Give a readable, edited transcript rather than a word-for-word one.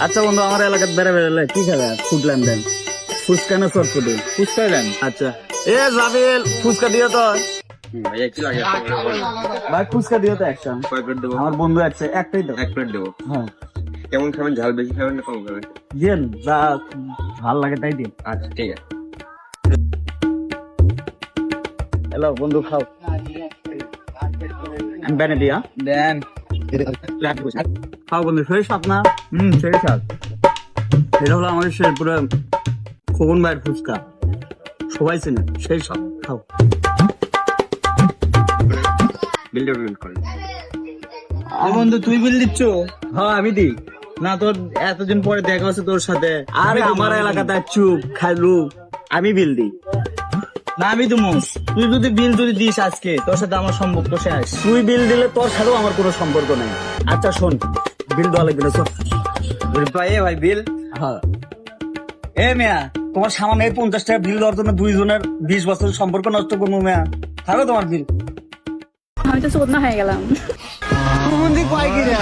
আচ্ছা বন্ধু, আমার এলাকার বেড়ে বেড়ালে কি খাবে? ফুটলাম দেন, ফুচকা না চটপটি? ফুচকা দেন। আচ্ছা, এ জাবিল, ফুচকা দিও তো। ভাইয়া কি লাগে? ভাই ফুচকা দিও তো একটা। কয় প্লেট দেবো? আমার বন্ধু আছে, একটাই তো। এক প্লেট দেবো। হ্যাঁ কেমন খাবেন? ঝাল বেশি খাবেন না কম খাবেন? দিন, যা ভাল লাগে তাই দিন। আচ্ছা ঠিক আছে। হ্যালো বন্ধু, খাও। আমি বেনে দিয়া দেন। খাও বন্ধু, সেই স্বাদ না? সেই স্বাদ। এটা হলো আমাদের শেরপুরে খোকন ভাইয়ের ফুচকা, সবাই চেনে, সেই সব। খাও। বিলটা বিল করেন। বন্ধু তুই বিল দিচ্ছ? হ্যাঁ আমি দিই। না তোর এতদিন পরে দেখা হচ্ছে তোর সাথে। আরে আমার এলাকাতে চুপ খাইলু, আমি বিল দিই। না আমি তো তুই যদি বিল যদি দিস আজকে তোর সাথে আমার সম্পর্ক শেষ। তুই বিল দিলে তোর সাথেও আমার কোনো সম্পর্ক নাই। আচ্ছা শোন, বিল দেওয়া লাগবে না, চল। ভাই ভাই বিল। হ্যাঁ এ মেয়া, তোমার সামান্য এই 50 টাকা বিল দেওয়ার জন্য 2 জনের 20 বছরের সম্পর্ক নষ্ট করবো মেয়া? থাকো তোমার বিল। আমি তো চোদনা হয়ে গেলাম। তুই কয় কি রে?